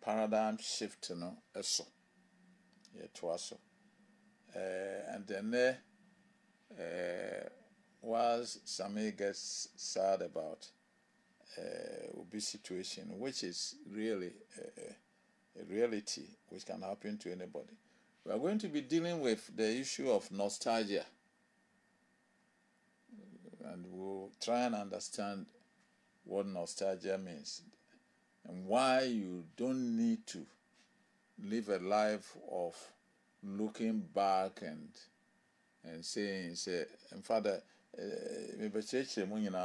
paradigm shift no eso ye to aso and then was some gets sad about obese situation, which is really a reality which can happen to anybody. We are going to be dealing with the issue of nostalgia, and we'll try and understand what nostalgia means and why you don't need to live a life of looking back and saying, and Father,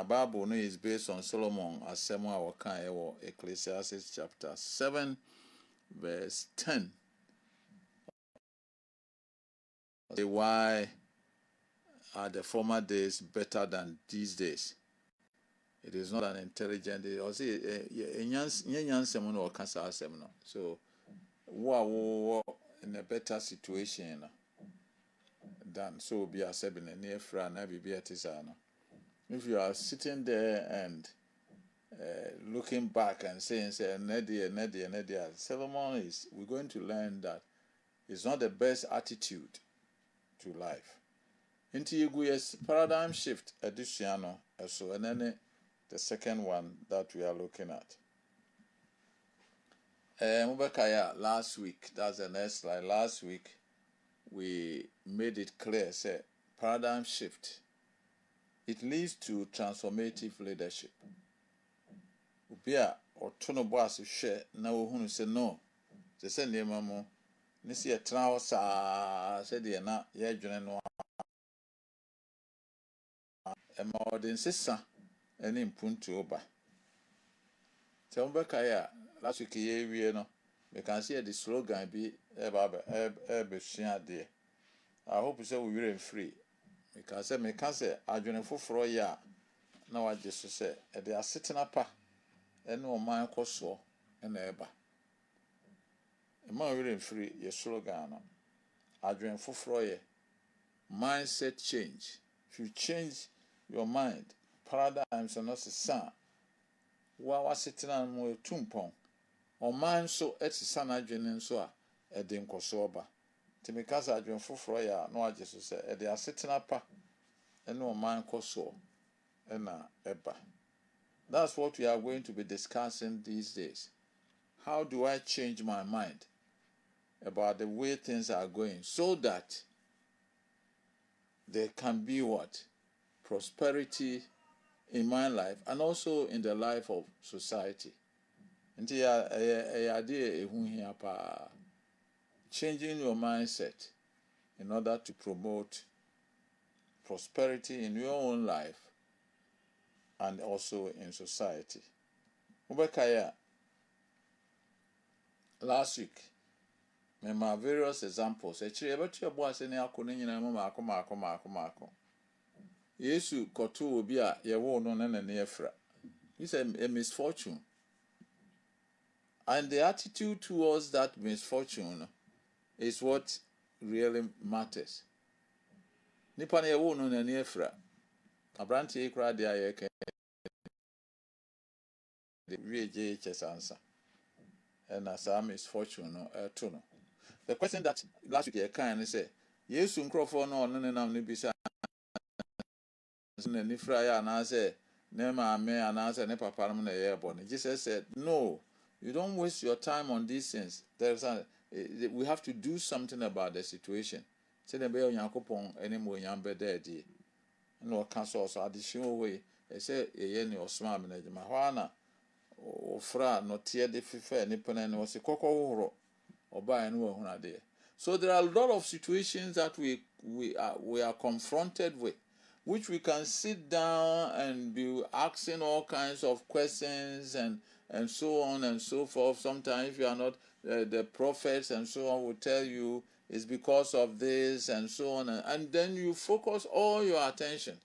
Bible is based on Solomon asɛm a wɔka ɛwɔ Ecclesiastes chapter 7 verse 10. Why are the former days better than these days? It is not an intelligent. So, we in a better situation than so be a seven and near friend. If you are sitting there and looking back and saying, Nadia, Solomon is, we're going to learn that it's not the best attitude to life. Into Yeguye's paradigm shift additional, so and then the second one that we are looking at. Mubakaya last week, that's the next slide. Last week we made it clear, say paradigm shift. It leads to transformative leadership. Ubia or tono boss share now who say no. They say near mamo. Nisi a trausa said ye na ye no. A modern sister and in punto oba. Tell Mubakaya last week ye no. We can see the slogan be there. I hope you say we were free. Because me can say Adwene Foforɔ Yɛ na wa just say they are sitting up and no man koso and eba. A man we free your slogan. Adwene Foforɔ Yɛ. Mindset change. If you change your mind, paradigms are not the same. Wa sitting on more tumpong. Or man so it's san adwene so a dem koso ba. Because Adwene Foforɔ Yɛ no I just say they are sitting up and no man koso and eba. That's what we are going to be discussing these days. How do I change my mind about the way things are going so that there can be what? Prosperity in my life and also in the life of society. Changing your mindset in order to promote prosperity in your own life and also in society. Ubekaya, last week, my various examples. Actually, about your boss and Mako. Yesu kotu obia ye wo no na efra. It's a misfortune. And the attitude towards that misfortune is what really matters. Nipa na ye wo no na efra. Abranti ekra dia ye ke the answer. And as a misfortune no to no. The question that last week I can say, Yesu nkrofo no nam ne bisa na nifra ya na say ne maame anase ne papa no na ye born. Jesus said, no, you don't waste your time on these things. We have to do something about the situation. Say the be Onyankopon anymore nyambe dedi. No cancel so additional way. They say ye ni osma management. Hwana ofra no tie de fifa ni pena no se kokko horo oba eno ehun ade. So there are a lot of situations that we are confronted with, which we can sit down and be asking all kinds of questions and so on and so forth. Sometimes if you are not the prophets and so on will tell you it's because of this and so on, and then you focus all your attention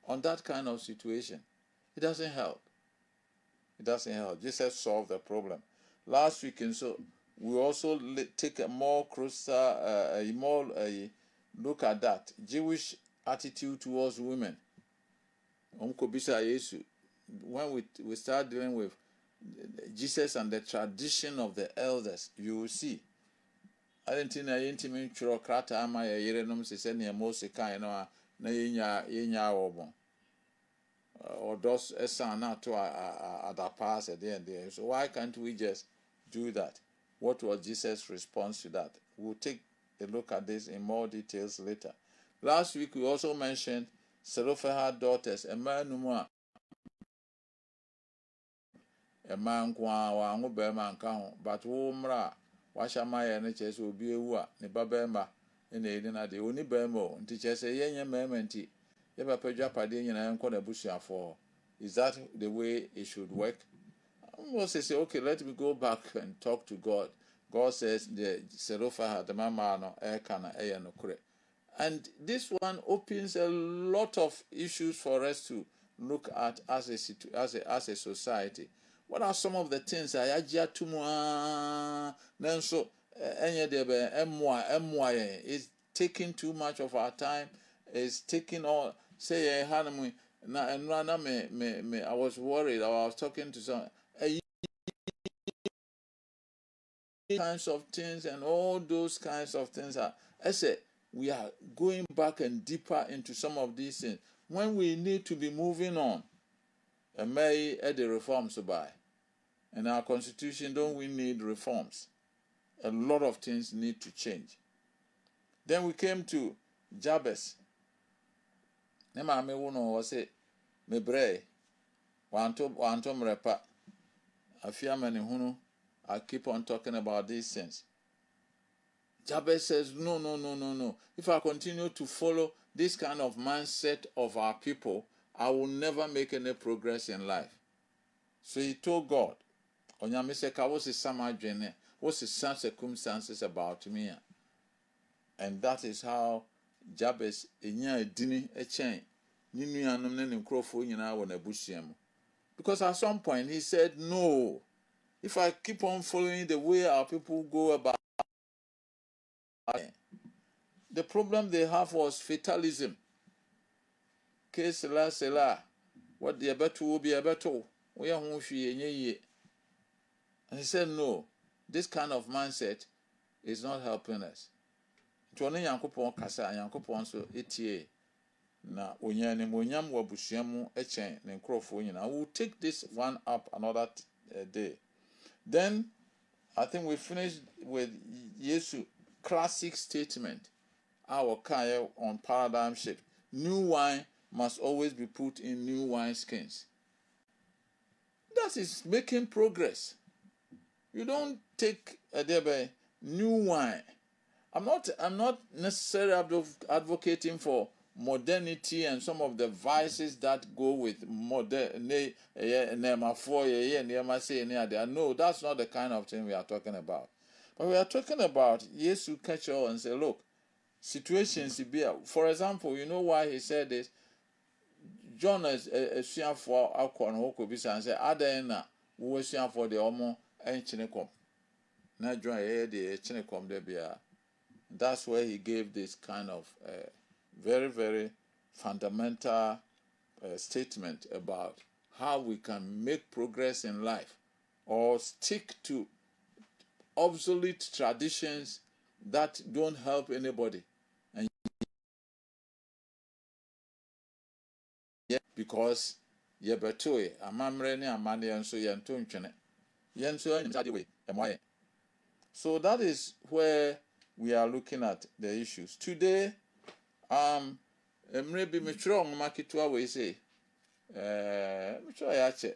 on that kind of situation. It doesn't help. It doesn't help. Jesus solved the problem. Last week, and so we also take a more closer, look at that Jewish attitude towards women. When we start dealing with Jesus and the tradition of the elders, you will see. I didn't think I intimate crata my yerenom se send a most kind of na yenya obon. Or does a son not to other pass at the end there. So why can't we just do that? What was Jesus' response to that? We'll take a look at this in more details later. Last week we also mentioned Zelophehad's daughters, a man numua, a man kwa wangu bema nkaho, but wumra washa maya ne chese obi ewu ne babema ene edina de oni bema nti chese yenye mementi yeba pedwa pade nyina enko na busuafo. Is that the way it should work? Moses say, okay, let me go back and talk to God. God says the Zelophehad the mama no ekana no kure. And this one opens a lot of issues for us to look at as a society. What are some of the things I ajia tumu nanso enye debe emwa is taking too much of our time, is taking all say hanmu na me I was worried. I was talking to some kinds of things, and all those kinds of things are, I said, we are going back and deeper into some of these things when we need to be moving on. And may the reforms by. In our constitution, don't we need reforms? A lot of things need to change. Then we came to Jabez. Nema me wono wase me bre wanto mrepa afia mani hunu. I keep on talking about these things. Jabez says, no. If I continue to follow this kind of mindset of our people, I will never make any progress in life. So he told God, Onyamiseka, what's some circumstances about me? And that is how Jabez dini echen ninuanom ne nkrofo nyina wɔ n'abusuam. Because at some point he said, no, if I keep on following the way our people go about, the problem they have was fatalism. Sela, what the better will be a better. And he said, no, this kind of mindset is not helping us. Na onyane monyam wabusuamu echen ne nkrofo nyina. I will take this one up another day. Then I think we finished with Yesu classic statement, our kaya on paradigm shift. New wine must always be put in new wine skins. That is making progress. You don't take a new wine. I'm not necessarily advocating for modernity and some of the vices that go with modern. No, that's not the kind of thing we are talking about. But we are talking about Yesu catch all and say, look, situations be. For example, you know why he said this? John is a suan for alcohol and hoko bisa and say, Adena, who was suan for the omo and chinekom. Na John the chinekom de bia. That's where he gave this kind of very, very fundamental statement about how we can make progress in life or stick to obsolete traditions that don't help anybody. And yeah, because yebetoe amamre ne amane enso yento ntwene yenso anyimsade we so that is where we are looking at the issues today. Maybe mature on marketua we say mature yache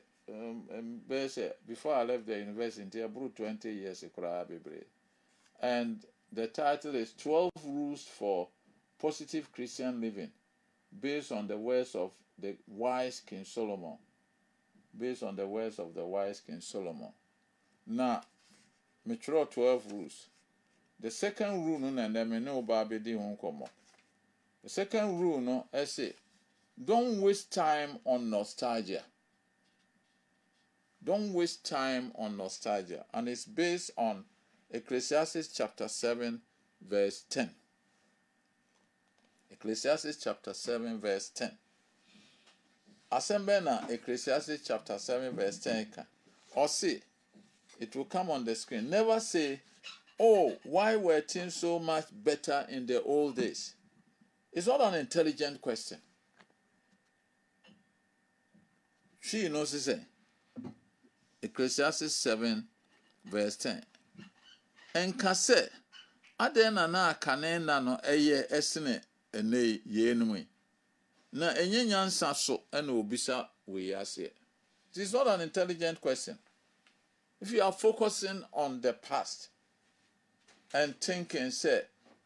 before I left the university I brought 20 years and the title is 12 Rules for Positive Christian Living based on the words of the wise King Solomon. Now mature 12 rules. The second rule no na me no ba be di ho komo. The second rule no I say don't waste time on nostalgia. Don't waste time on nostalgia, and it's based on Ecclesiastes chapter 7 verse 10. Ecclesiastes chapter 7 verse 10. Assemble na Ecclesiastes chapter 7 verse 10 ka. or see, it will come on the screen. Never say, oh, why were things so much better in the old days? It's not an intelligent question. She knows it say, Ecclesiastes 7 verse 10. Enka se, aden na kane na no eye esene ene ye enum. Na enye nyansa so na obisa we ase. It is not an intelligent question. If you are focusing on the past and thinking, say,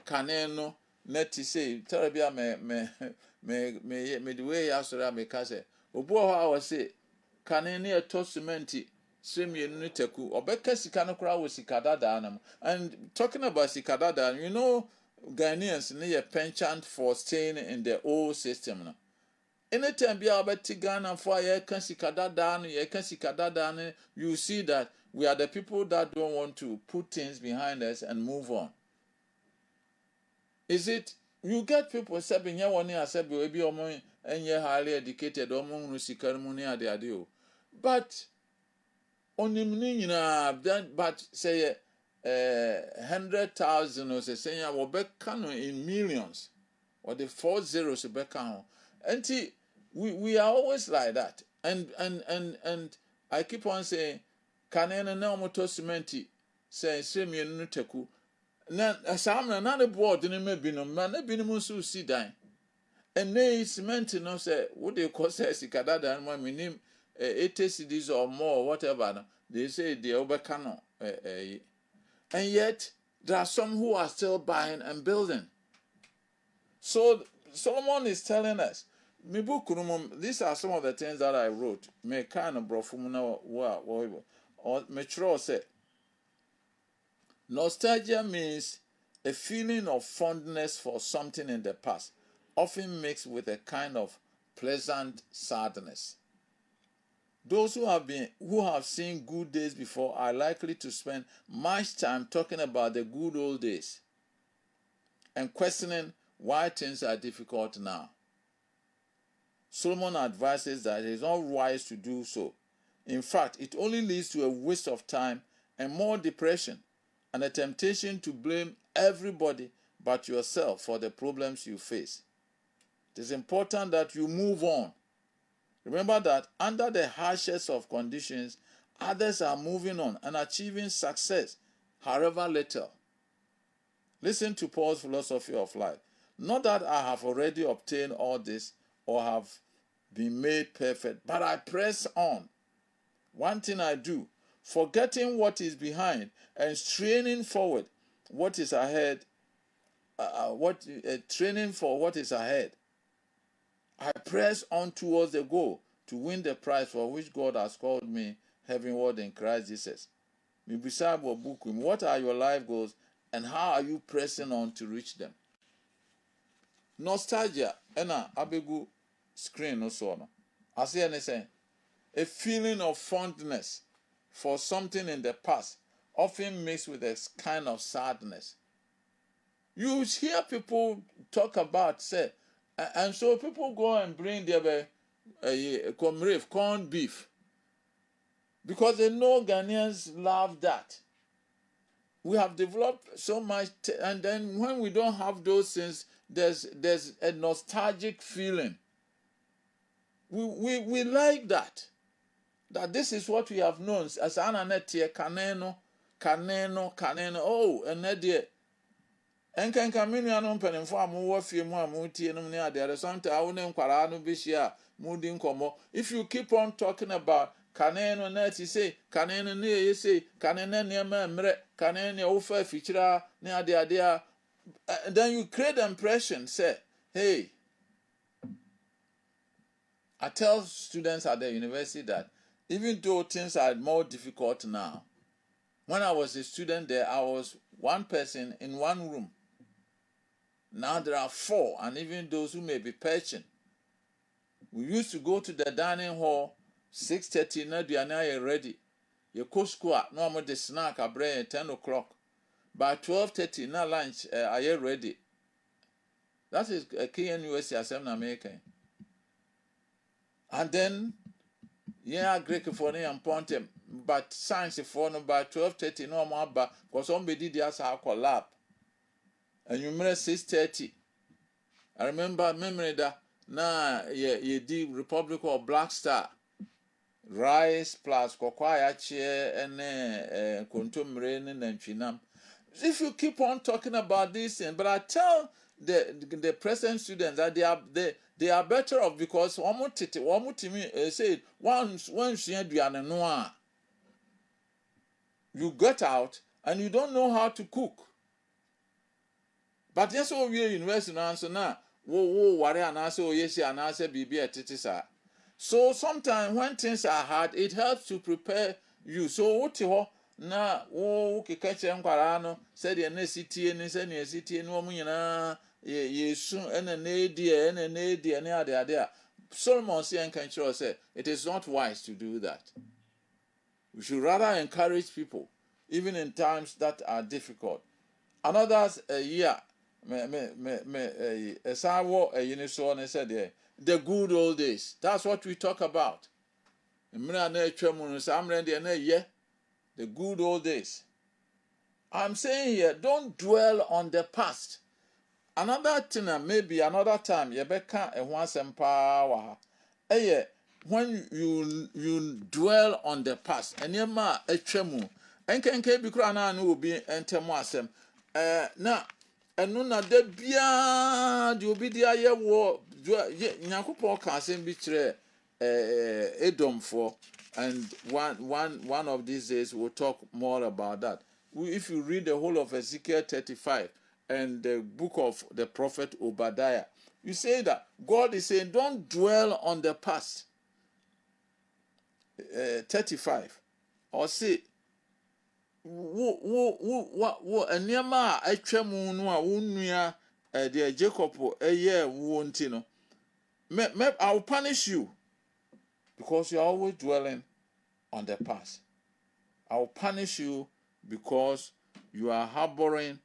kane no neti say, terabia me the way yasura me ka say, obu ho a say, kane ne eto cementi semienu ne teku obeka sika no kra wo sika dada anam. And talking about sika dada, you know, Ghanaians ne penchant for staying in the old system no. Anytime be about Ghana for ye can sika dada no, ye can sika dada no, you see that we are the people that don't want to put things behind us and move on. Is it you get people say binya woni asebe we bi omo enye highly educated omo hunu sika mu ne ade o. But onim ni nyina but say 100,000 or say ya wo be no in millions or the 4 zeros be kan. And we are always like that. And I keep on saying kanene na omoto cementi say semienu no teku na asamna na the board ni mebinom na binom so si dan ene cement no say what they call say sikadada no minim 80 cedis or more whatever no, they say they obeka no and yet there are some who are still buying and building. So Solomon is telling us, these are some of the things that I wrote. Me kind of brofumuna or mature say nostalgia means a feeling of fondness for something in the past, often mixed with a kind of pleasant sadness. Those who have seen good days before are likely to spend much time talking about the good old days and questioning why things are difficult now. Solomon advises that it is not wise to do so. In fact, it only leads to a waste of time and more depression and a temptation to blame everybody but yourself for the problems you face. It is important that you move on. Remember that under the harshest of conditions, others are moving on and achieving success, however little. Listen to Paul's philosophy of life. Not that I have already obtained all this or have been made perfect, but I press on. One thing I do, forgetting what is behind and straining forward what is ahead, training for what is ahead. I press on towards the goal to win the prize for which God has called me heavenward in Christ Jesus. What are your life goals and how are you pressing on to reach them? Nostalgia, ena abegu screen no so no. I say anything. A feeling of fondness for something in the past, often mixed with a kind of sadness. You hear people talk about, say, and so people go and bring their corned beef because they know Ghanaians love that. We have developed so much, and then when we don't have those things, there's a nostalgic feeling. We like that. That this is what we have known as ananetie kaneno. Oh, and that enkan kaminu anu mpanimfo amu wo fie mu amu tie num ne ade sometimes awu ne nkwara no bihia mu di nkomo. If you keep on talking about kaneno na ti say kaneno ne ye say kaneno ne ma mre kaneno ne wo fa fichira ne ade then you create the impression say, hey, I tell students at the university that even though things are more difficult now, when I was a student there, I was one person in one room. Now there are 4, and even those who may be perching. We used to go to the dining hall, 6:30, now they are ready. You go school, no the snack, I bring at 10 o'clock. By 12:30, now lunch, are you ready? That is a KNUSC Assembly American. And then, yeah, Greek for me and Pontem, but science for no by 12:30 no more ba because somebody did as a collab. And you remember 6:30. I remember memory that na ye di Republic of Black Star. Rice plus kokwaya chair and kontomire and nantwinam. If you keep on talking about this thing, but I tell the present students that they are better off because one say once you get out and you don't know how to cook. But yes, we are university now, so now worry and answer yes and answer BB at Titisa. So sometimes when things are hard, it helps to prepare you. So what you na catch no said the NCT and NCT no muna ye soon and an idea and an idea and there. Solomon say it is not wise to do that. We should rather encourage people, even in times that are difficult. Another year, said the good old days. That's what we talk about. The good old days. I'm saying here, don't dwell on the past. Another thing, maybe another time, when you dwell on the past, and you ma etwemu, enkenke bi kura na no obi entemu asem. Na enu na da bia de obi dia ye wo Nyankopon ka asem bi kire Edomfo, and one of these days we'll talk more about that. If you read the whole of Ezekiel 35 and the book of the prophet Obadiah, you say that God is saying, don't dwell on the past. 35 or say enema a atwam no a wonnua de Jacob wonti no I will punish you because you are always dwelling on the past. I will punish you because you are harboring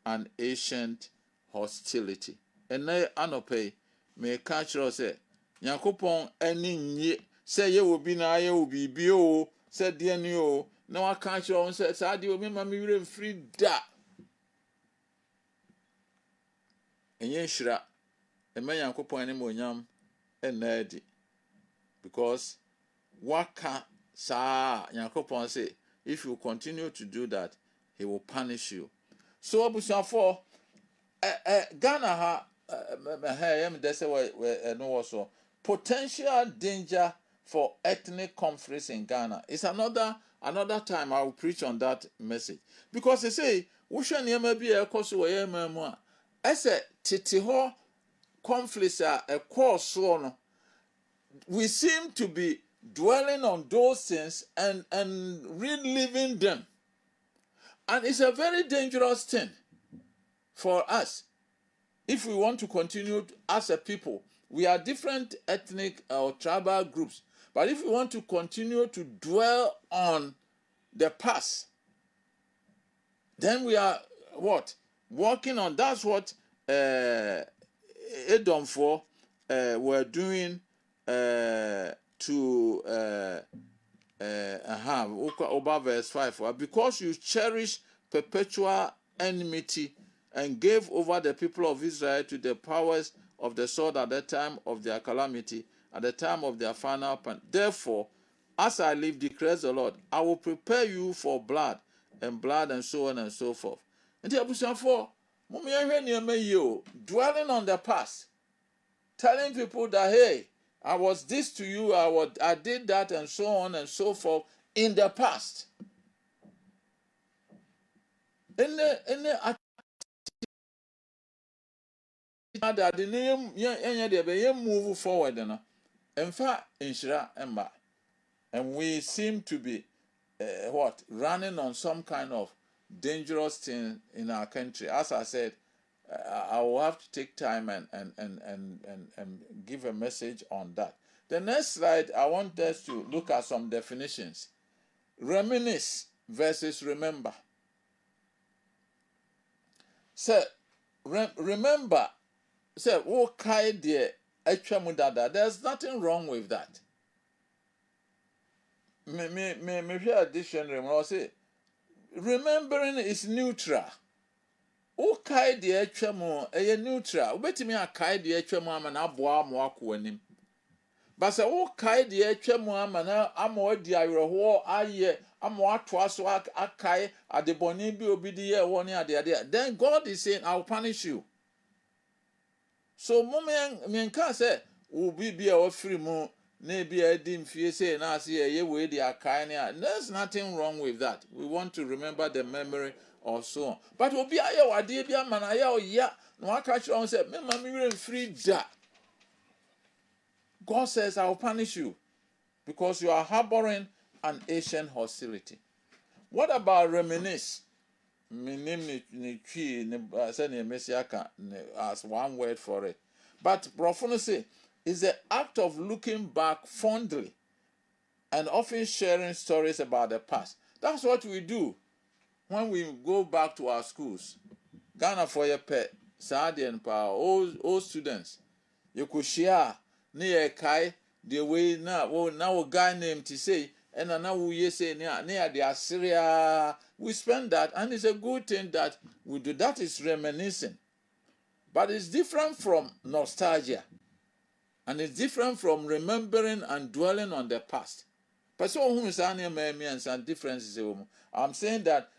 an ancient hostility. And now anope me catch us say Nyankopon ani nye say ye will be na ye will be bio said dear new now I catch you on say sa de obi ma me were free da enye hira e ma Nyankopon ani monyam enadi because waka sa Nyankopon say if you continue to do that he will punish you. So abusafo Ghana ha potential danger for ethnic conflicts in Ghana. It's another time I will preach on that message. Because they say, conflicts are a course, we seem to be dwelling on those things and reliving them. And it's a very dangerous thing for us. If we want to continue as a people, we are different ethnic or tribal groups. But if we want to continue to dwell on the past, then we are what? Working on. That's what Edomfo were doing to over verse 5. Because you cherish perpetual enmity and gave over the people of Israel to the powers of the sword at the time of their calamity, at the time of their final pan. Therefore, as I live, declares the Lord, I will prepare you for blood, and so on and so forth. And dwelling on the past, telling people that, hey, I was this to you, I did that, and so on and so forth in the past. That the name move forward in fact and we seem to be running on some kind of dangerous thing in our country. As I said, I will have to take time and give a message on that. The next slide, I want us to look at some definitions. Reminisce versus remember. So remember. Say, there's nothing wrong with that. me share dictionary mo say remembering is neutral. O kai de atwa mo neutral. Obetimi akai de atwa mo ama na aboa mo akọ anim. But say o kai de atwa mo ama na ama di awerho aye ama ato aso akai adeboni bi obi di ye wo ne ade. Then God is saying, I'll punish you. So me can say obi bi a free mo na bi adi mfie say na ase ye we di akai ne. There's nothing wrong with that. We want to remember the memory or so on. But obi aye wade bi ama na ya oya no aka kire on say me ma me re free da. God says, I'll punish you because you are harboring an ancient hostility. What about reminisce? As one word for it. But prophecy is the act of looking back fondly and often sharing stories about the past. That's what we do when we go back to our schools. Ghana for your pet, Sadian power, all students. You could share near Kai the way now a guy named to say, and now we say near the Assyria. We spend that, and it's a good thing that we do. That is reminiscing. But it's different from nostalgia. And it's different from remembering and dwelling on the past. But so who is and some differences. I'm saying that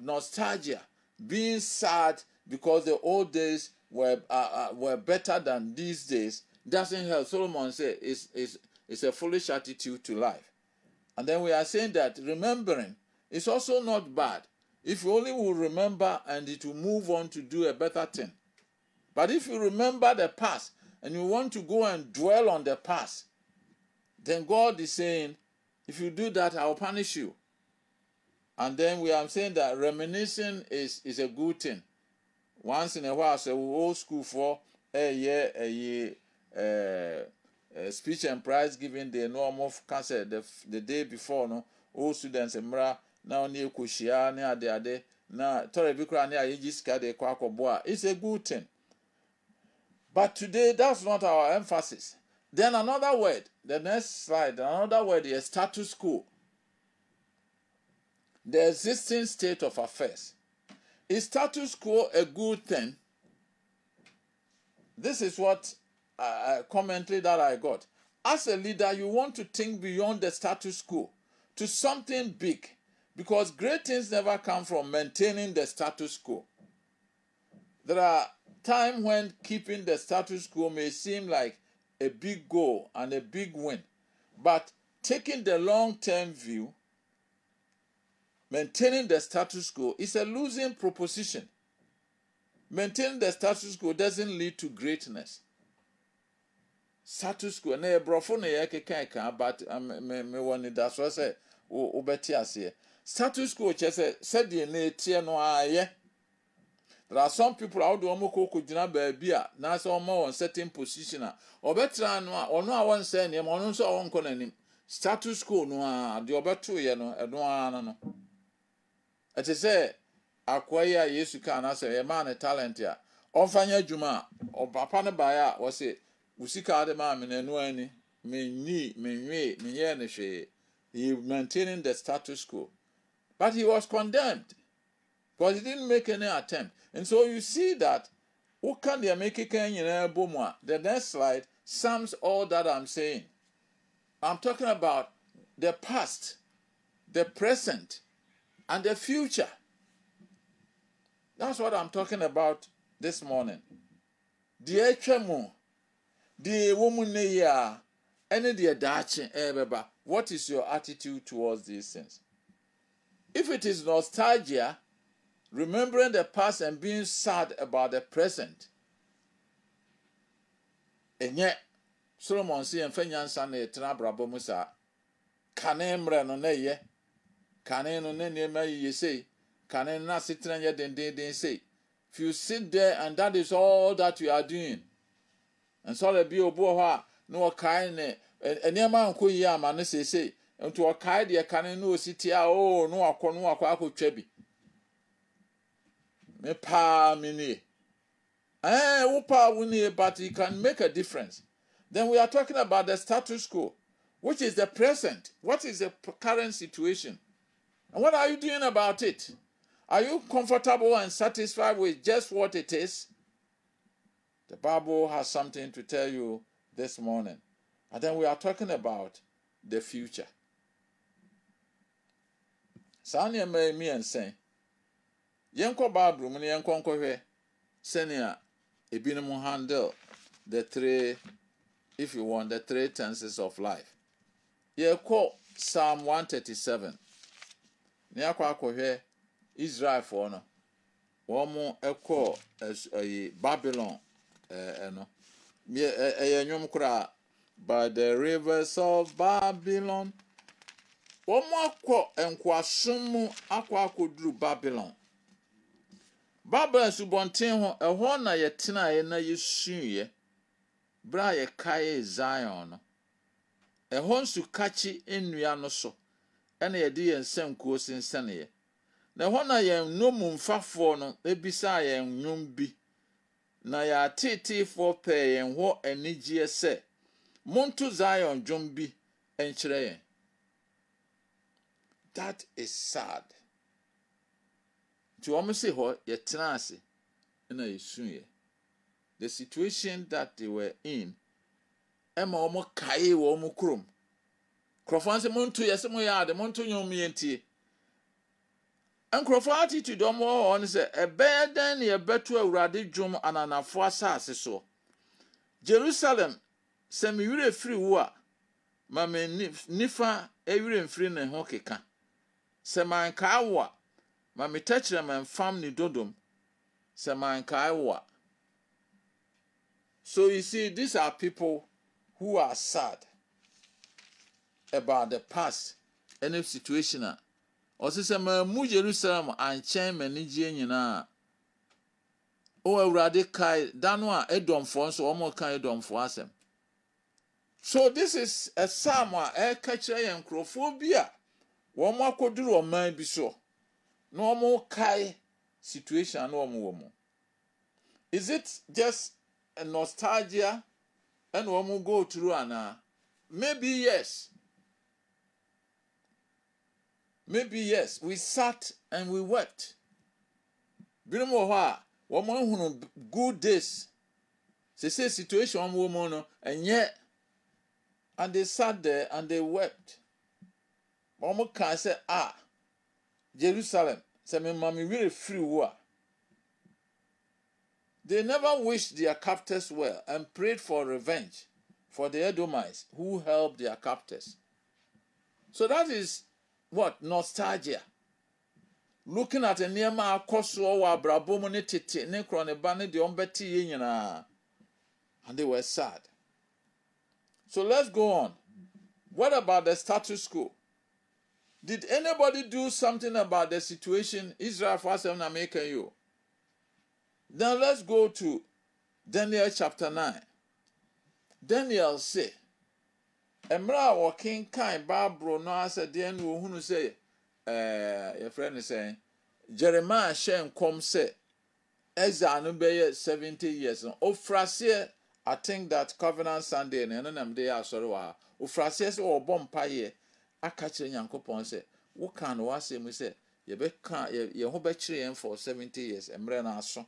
nostalgia, being sad because the old days were better than these days, doesn't help. Solomon said it's a foolish attitude to life. And then we are saying that remembering is also not bad. If you only will remember and it will move on to do a better thing. But if you remember the past and you want to go and dwell on the past, then God is saying, if you do that, I'll punish you. And then we are saying that reminiscing is a good thing. Once in a while, so we old school for a year, speech and prize giving the normal cancer the day before, no, all students and now near Kushia, near the other, now Torrebikra near Yijiska de Kwakoboa. It's a good thing. But today, that's not our emphasis. Then another word, the next slide, another word is status quo. The existing state of affairs. Is status quo a good thing? This is what commentary that I got. As a leader, you want to think beyond the status quo to something big, because great things never come from maintaining the status quo. There are times when keeping the status quo may seem like a big goal and a big win, but taking the long-term view, maintaining the status quo is a losing proposition. Maintaining the status quo doesn't lead to greatness. Status quo, na ebrofo na ye keka but me woni da so say obeti ase. Status quo che say de na etie no aye. There are some people out there who go gyina baabi a na say omo on certain position a obetra no a ono a won say ne ono nso won kọ nanim. Status quo no a de obeto ye no eno ana no. It is say akwaya Yesu ka na say e man talent ya. Onfanya adwuma o papa ne baa a wo say usika ade ma me nanu ani menyi menwe menye ne hwe. He maintaining the status quo. But he was condemned because he didn't make any attempt. And so you see that the next slide sums all that I'm saying. I'm talking about the past, the present, and the future. That's what I'm talking about this morning. The HMO, the woman any the dachi, what is your attitude towards these things? If it is nostalgia, remembering the past and being sad about the present, and yet Solomon say and Fenyansa ne Trabrabo Musa, Canemra no ye, Canen no ne ye say, Canen na sitting yet then they say. If you sit there and that is all that you are doing, and so the bio boha no kind and near man could yaman say, and to a kite the canon no city, oh no, a quaco trebi. Me pa mini. Upa wuni, but it can make a difference. Then we are talking about the status quo. which is the present. What is the current situation? And what are you doing about it? Are you comfortable and satisfied with just what it is? The Bible has something to tell you this morning. And then we are talking about the future. Sanya may me and say, Yanko Bible, many yanko here, senia, ebinum handle the three, if you want, the three tenses of life. Ye quote Psalm 137. Nyakwa here, Israel for no. Womo echo as a Babylon, no. Nyum kra by the rivers of Babylon. Womo akwa enkwasum akwa akoduru Babylon. Babylon subonten ho ehọ na yetena ye na yesuye. Bra ye kae Zion no. Ehọ nsu kachi ennua no so. Ena ye de yensem ko sinsene ye. Na ehọ na ye nnom mfafo no ebisa ye nnwom bi. Na ya tete fo pe ye ho anigye se. Monto Zion dwom bi enkyere ye. That is sad. To almost say ho yetena ase na yesuye. The situation that they were in, Emma omo kae wo omo krom. Krofanse monto yese mo ya de monto nyom yentie. En krofa attitude omo on say ebe dan ye beto awurade dwom ananafo asase so. Jerusalem se me wire firi wo a ma me nifa ewire mfiri ne ho keka. Se man ka wo a ma me tachere man fam ni dodom. Se man ka wo a. So you see, these are people who are sad about the past any situation. Ose se ma mu Jerusalem anchen manigye nyina. O awurade kai dano a edomfo nso omo kan edomfo asem. So this is a psalm a ka kire yen krofo bi a wo mo akoduru oman bi so. No omo kai situation no omo wo mo. Is it just a nostalgia and one go through and maybe yes. Maybe yes. We sat and we wept. Binomo one good days. They say situation woman and yet and they sat there and they wept. One can say Jerusalem. Say me mommy really free war. They never wished their captors well and prayed for revenge for the Edomites who helped their captors. So that is what? Nostalgia. Looking at a nearma koso wa brabomo ne tete ne krone bane de ombeti yenyina. And they were sad. So let's go on. What about the status quo? Did anybody do something about the situation Israel first and American you? Then let's go to Daniel chapter 9. Daniel say, Emra walking kind Barbro no answer den who say your friend is saying Jeremiah shen come say Ezra no be 70 years. Ofrasie, I think that Covenant Sunday and them day are sorry wa. Ofrasie or bompaye I catch Yankopon say, what can we say me say ye be can ye ho be chire for 70 years Emre na so.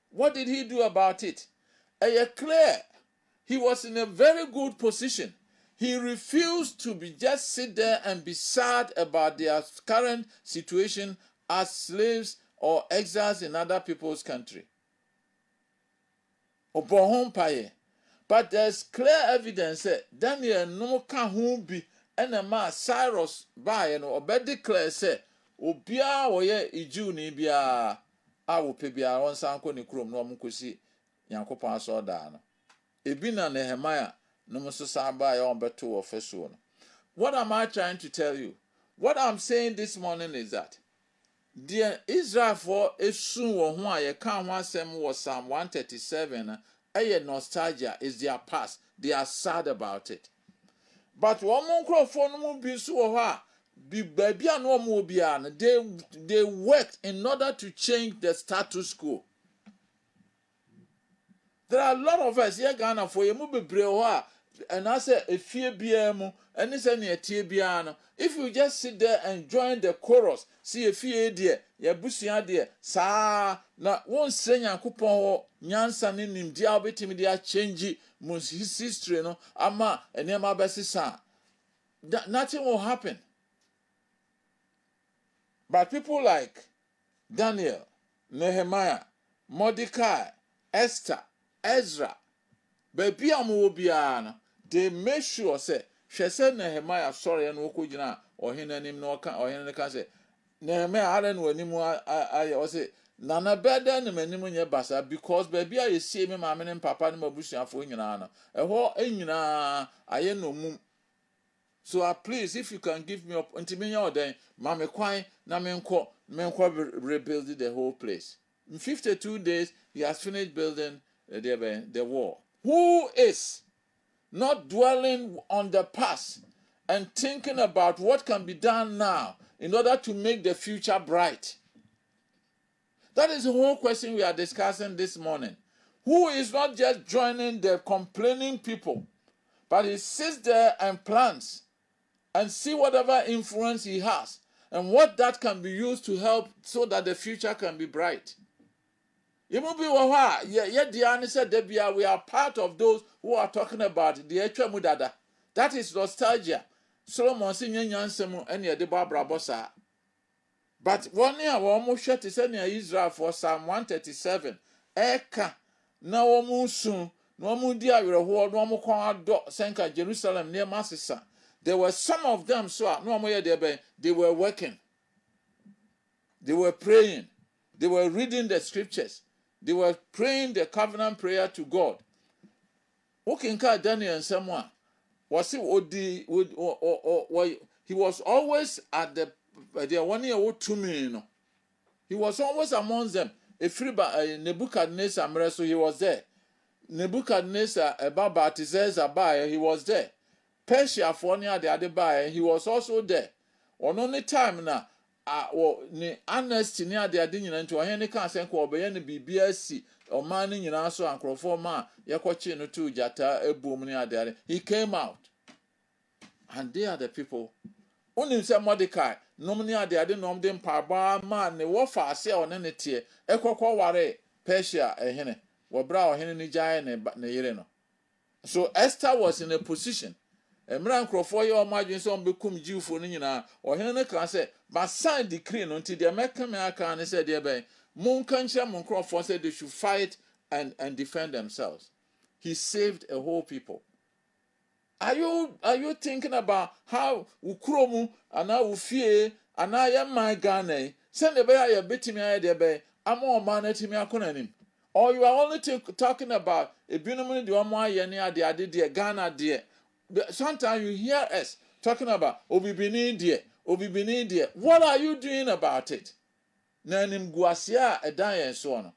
What did he do about it? Clear. He was in a very good position. He refused to just sit there and be sad about their current situation as slaves or exiles in other people's country. But there's clear evidence that Daniel no can be and a man Cyrus by and obey declare say Obia oye iju ni bia a wo pe bia won san ko ni krom no mkosi Yankopon aso da no ebi na Nehemiah no mo so san ba ya on beto ofeso no. What am I trying to tell you? What I'm saying this morning is that the Israel for esun wo ho a ye kan ho asem was Psalm 137 nostalgia is their past. They are sad about it. But one more crofo no mo bi so ho a they worked in order to change the status quo. There are a lot of us here Ghana for you And I say a fear BM and it's any a TBiano. If you just sit there and join the chorus, see a fear dear, ya busia dear, sa na won't say Yankupon Nyansan in him, dear Betimidia change his history, no, ama and Yama Bessisa. Nothing will happen. But people like Daniel, Nehemiah, Mordecai, Esther, Ezra, baby amubiana, they make sure say, she said Nehemiah sorry and wokujina or hin and him no can or hin can say Nehemiah Allen when him I say Nana better than many basa because baby I see me mamma and papa and mabusia for inana a whole inina I no mum. So please, if you can give me up until me then, Mamma Quine, Namenko, rebuild the whole place. In 52 days, he has finished building the wall. Who is not dwelling on the past and thinking about what can be done now in order to make the future bright? That is the whole question we are discussing this morning. Who is not just joining the complaining people, but he sits there and plans and see whatever influence he has and what that can be used to help so that the future can be bright. We are part of those who are talking about the Echemudada. That is nostalgia. Solomon singing Yansemu and Yadeba Brabosa. But 1 year, we almost shut to send Israel for Psalm 137. Eka, na womu soon, no mu dear, we are no more Senka Jerusalem near Massisa. There were some of them, so no more they were working. They were praying. They were reading the scriptures. They were praying the covenant prayer to God. Walking car Daniel and someone was he he was always at the 1 year old 2 million. He was always among them. A free Nebuchadnezzar, so he was there. Nebuchadnezzar, Baba, he was there. Persia for near the Adebayo, he was also there. On only time now, ni honesty near the Adinian to a henny can't send for Bayani BBSC or manning in also and Croforma, Yakochino to Jata, a boom near there. He came out. And they are the people. Only some Mordecai, nominally they didn't know them par man, the warfare say on any tier, Echo Ware, Persia, a henny, or brow henny giant, but Nayereno. So Esther was in a position. Emran Crawford your margin some become Jew for Nina or Henry can say, but sign decree until the American can said, dear bay, Moon Kancha Moon Crawford said they should fight and defend themselves. He saved a whole people. Are you thinking about how Ukromu and now Ufie and I am my Ghana? Send the bay a bit to me, dear bay, I'm more man to me a conanim. Or you are only talking about a binamon the Omwa Yenia, the Adi, Ghana, dear. Sometimes you hear us talking about Obibini dear. What are you doing about it? Nanim Guasia a die and so on.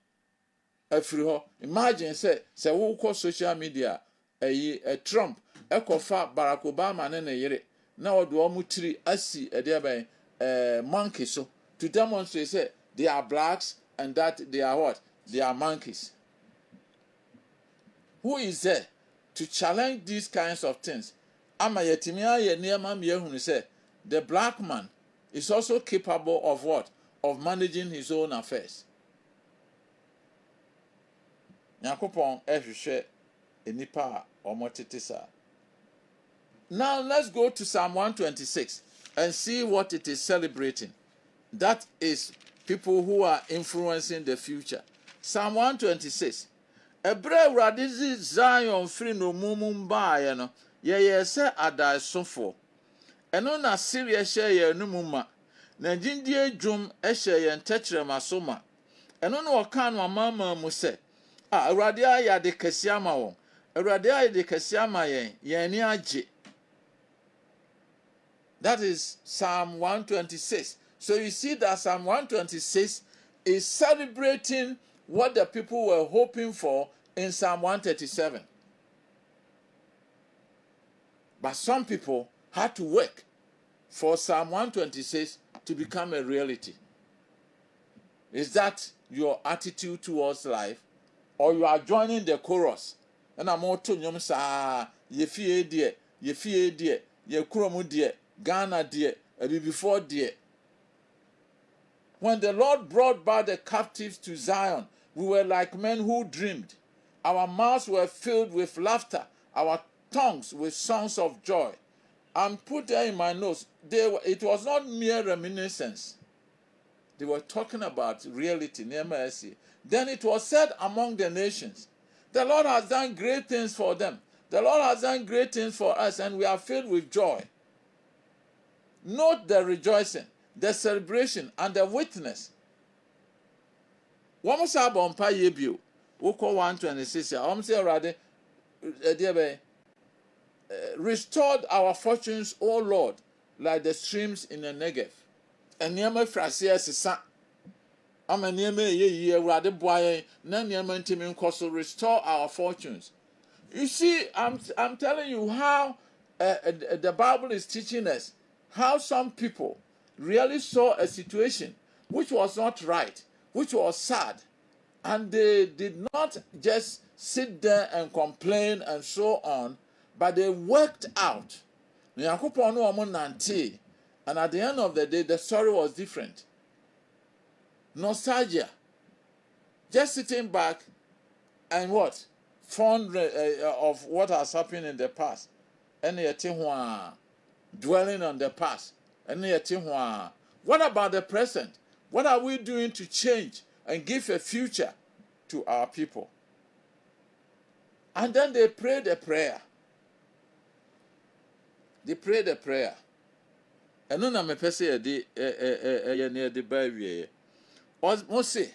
Imagine say who call social media a Trump, a kofa Barack Obama and a yere. Now do omutri asi a dear monkey so to demonstrate say they are blacks and that they are what? They are monkeys. Who is there to challenge these kinds of things? Ama yetimia ye near me say the black man is also capable of what? Of managing his own affairs. Nyakopon ehwehwe enipa omotitisa. Now let's go to Psalm 126 and see what it is celebrating. That is people who are influencing the future. Psalm 126. Ebre radizi Zion free no mumumba no ye se adaisofo. Eno na Syria share ye no mumma. Na jindie dwum ehye ye ntechere masoma. Eno na oka no amama mu se Awurade aya de kase ama won. Awurade aya de kase ama ye ni agye. That is Psalm 126. So you see that Psalm 126 is celebrating what the people were hoping for in Psalm 137. But some people had to work for Psalm 126 to become a reality. Is that your attitude towards life? Or you are joining the chorus And I'm to nyom sa ye fie dear, ye kuromu dear, Ghana dear, before dear. When the Lord brought back the captives to Zion, we were like men who dreamed. Our mouths were filled with laughter, our tongues with songs of joy. And put there in my notes, it was not mere reminiscence. They were talking about reality, Nehemiah. Then it was said among the nations, the Lord has done great things for them. The Lord has done great things for us, and we are filled with joy. Note the rejoicing, the celebration, and the witness. One say bompa yebio. Woko 126. Say already, restored our fortunes, O Lord, like the streams in the Negev. And Niama Frasia Sisa. I'm a Niama ye rather boy, Nanyama Timin Coastal restore our fortunes. You see, I'm telling you how the Bible is teaching us how some people really saw a situation which was not right, which was sad, and they did not just sit there and complain and so on, but they worked out. And at the end of the day, the story was different. Nostalgia. Just sitting back and what? Fond of what has happened in the past. And dwelling on the past. And what about the present? What are we doing to change and give a future to our people? And then they prayed a prayer. They prayed a prayer. And then I'm a person near the baby. Mose,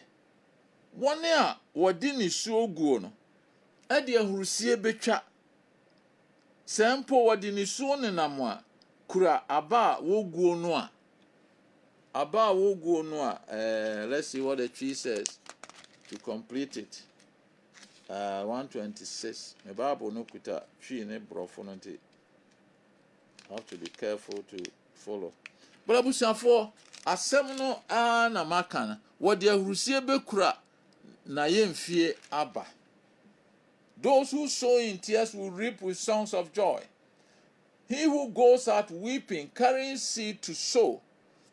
one year, what didn't so go? Edia hurusie betwa sempo wadi ni so ne namwa kura aba woguo no a let's see what the tree says to complete it. 126 me bible no kuta tree ne brofo no nti have to be careful to follow. But abusiafo asem no na makana wadi hurusie bekura na yemfie aba. Those who sow in tears will reap with songs of joy. He who goes out weeping, carrying seed to sow,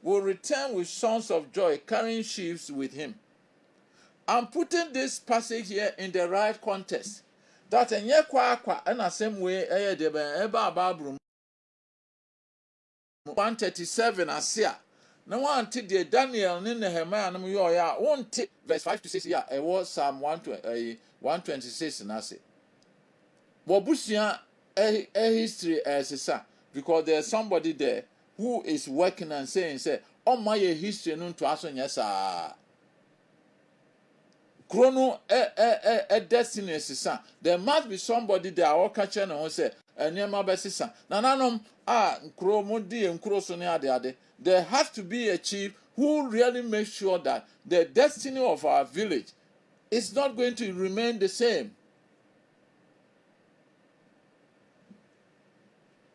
will return with songs of joy, carrying sheaves with him. I'm putting this passage here in the right context. That in kwa and the same way, 137 asia. No one did Daniel in Nehemiah and Yoya won't take verse 5 to 6. Yeah, it was Psalm 126 and I say. Bobusia a history as a son, because there's somebody there who is working and saying, oh my history nun to us on yes, chrono a destiny as a son. There must be somebody there all catching and say, and near my best son. Nananum cromodi and crossonia the other. There has to be a chief who really makes sure that the destiny of our village is not going to remain the same.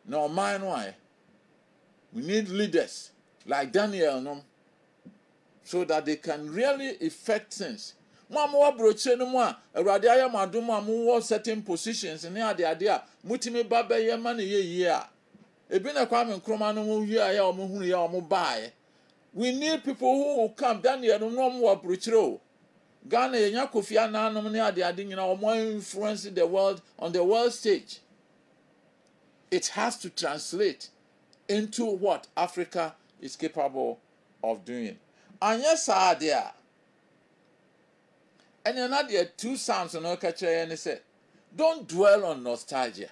No, mind why? We need leaders like Daniel, no, so that they can really effect things. Mama broche no mo awrade aya madom am certain positions ne ade mutimi baba ye ma ne ye a ebi na kwa me nkroma no mo hia ya omo hunu ya omo bae. We need people who will come. Daniel no mo broche o Ghana ye nya Kofi Ananom ne ade nyina omo influence the world on the world stage. It has to translate into what Africa is capable of doing. And yes, there. And another 2 Psalms on Okache and say, don't dwell on nostalgia.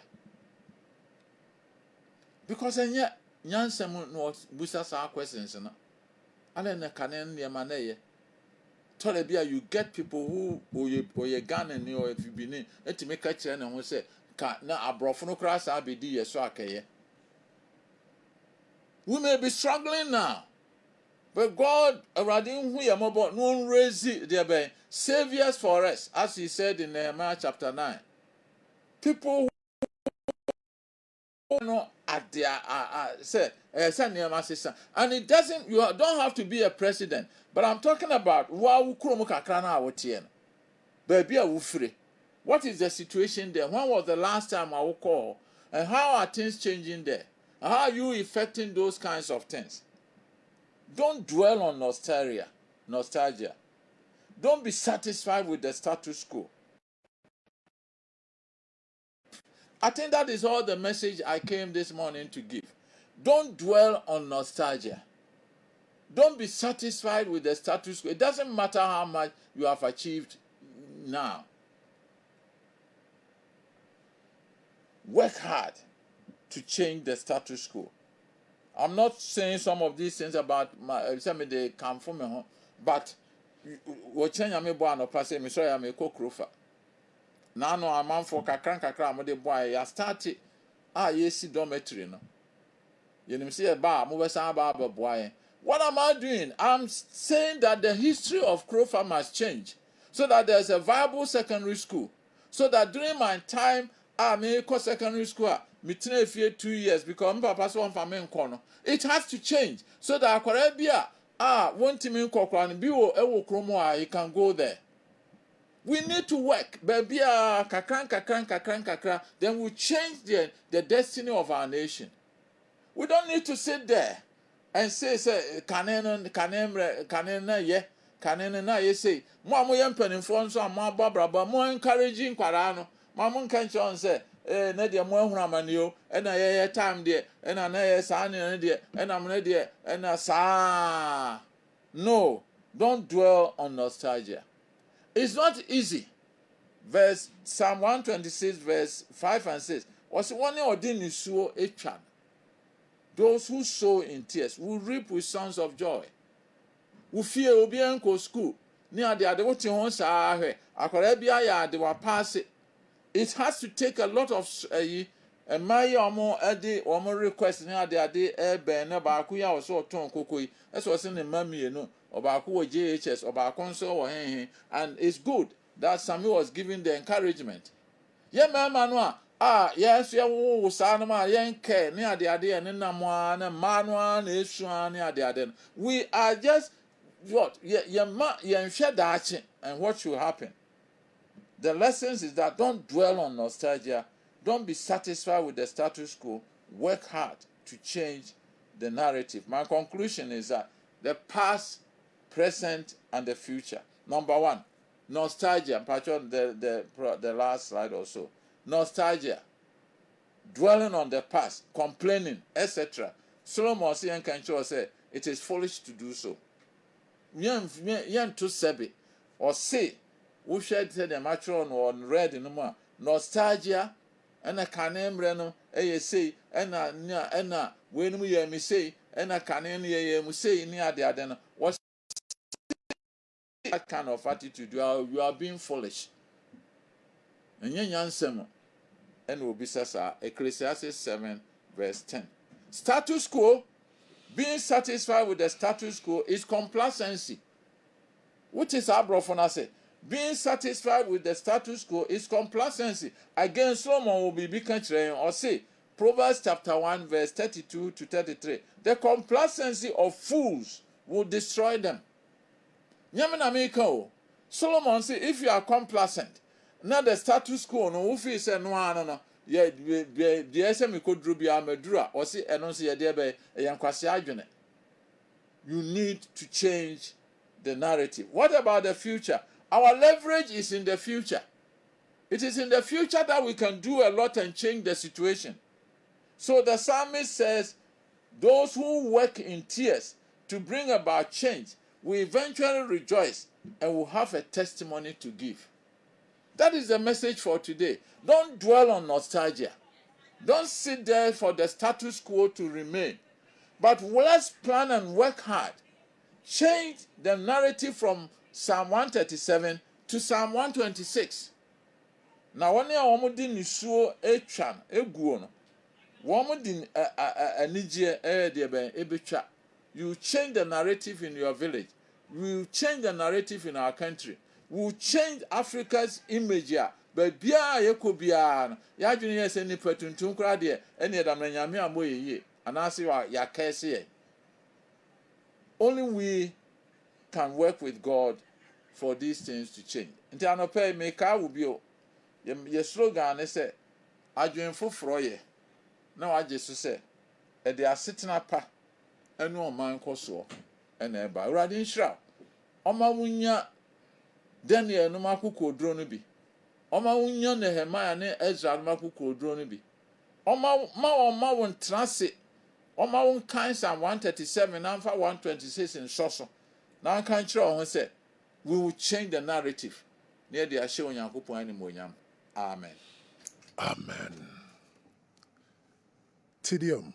Because and yet, Nyansem no busa sa questions na. And then canen yamane. Tolebia, you get people who ye Ghana or if you be near to make a chain and will say, na abrofono class abidi yeso akeye. We may be struggling now, but God already no raise there be saviors for us, as he said in Nehemiah chapter 9. People who know at their say Nehemiah sister, and it doesn't. You don't have to be a president, but I'm talking about wa ukromo kakra na awotien. Baby a wufre. What is the situation there? When was the last time I will call? And how are things changing there? And how are you affecting those kinds of things? Don't dwell on nostalgia. Don't be satisfied with the status quo. I think that is all the message I came this morning to give. Don't dwell on nostalgia. Don't be satisfied with the status quo. It doesn't matter how much you have achieved now. Work hard to change the status quo. I'm not saying some of these things about some of the come from me, but we change me boy no pass me sorry me kokrofa. Now no am for kakra am the boy ya start yesi dormitory no. You know see ba mo be san ba boy. What am I doing? I'm saying that the history of Krofa must change so that there's a viable secondary school. So that during my time, I may go secondary school, me 2 years because my papa so family kono. It has to change so that Akorabia one team in Kokran biwo ewo kromo you can go there. We need to work, baby kakran, then we change the destiny of our nation. We don't need to sit there and say kanen na ye say mo amoye mpanimfo nso am ababraba mo encouraging kwara no ma mo nkan chon say na de mo ahuru amane o na ye time de na ye sa ne de na mo de na sa. No, don't dwell on nostalgia. It's not easy. Verse Psalm 126 verse 5 and 6 was one ordinary suo etwan. Those who sow in tears will reap with songs of joy. We fear obi enko school. Ni ade woti hon saa hwe. Akwara bia ya ade wa pass it. It has to take a lot of my omo request ni ade ben na ba ku ya wo so ton kokoi. Eso se ne mami no. Oba ku wo JHS, oba ku nso wo hen, and it's good that Samuel was giving the encouragement. Ye mama no yes, ya wo sa no ma yen ke ni ade ne namoa na manua na esua ni ade. We are just what yen hwe daache, and what should happen. The lessons is that don't dwell on nostalgia, don't be satisfied with the status quo, work hard to change the narrative. My conclusion is that the past, present, and the future. Number one, nostalgia. The last slide also. Nostalgia, dwelling on the past, complaining, etc. Solomon said, it is foolish to do so. Yen to sebe or say, we should say the matron or read in the nostalgia, and a canem renum, say, and when we hear me say, and a canem ye say near the adena. What's that kind of attitude? You are being foolish. And yen yansem. And will be Ecclesiastes 7 verse 10. Status quo, being satisfied with the status quo is complacency. Which is our brother say. Being satisfied with the status quo is complacency. Again, Solomon will be BK-TLI or say Proverbs chapter 1 verse 32 to 33. The complacency of fools will destroy them. Solomon say if you are complacent, now the status quo no wo fi say no ye de ese me kodru bia madura o se eno se ye de be yankwase adwene. You need to change the narrative. What about the future? Our leverage is in the future. It is in the future that we can do a lot and change the situation. So the psalmist says, those who work in tears to bring about change will eventually rejoice and will have a testimony to give. That is the message for today. Don't dwell on nostalgia. Don't sit there for the status quo to remain. But let's plan and work hard. Change the narrative from Psalm 137 to Psalm 126. Now, when you are din nisuo etwan eguo no, woman din anije de ben ebetwa. You change the narrative in your village. You change the narrative in our country. We change Africa's image here. But bia yeko bia ya dwene ye se ni patuntum kra de ene da manyame amoyeye anase ya kese ye. Only we can work with God for these things to change. Nti anope me ka wo bio Your slogan is say Adwene Foforɔ Yɛ. Na wagye so say e de asetena pa enu oman koso e na eba. Awurade nhyira. Oma wunya Daniel no makoko oduro no bi. Oma wunya Nehemiah ne Ezra no makoko oduro no bi. Oma won trase. Oma won kan Psalm 137 and 126 in Soso. Now kan kyerɛ ho say we will change the narrative. Near the ashe onyankopɔn animonyam. Amen. Amen. Tidium.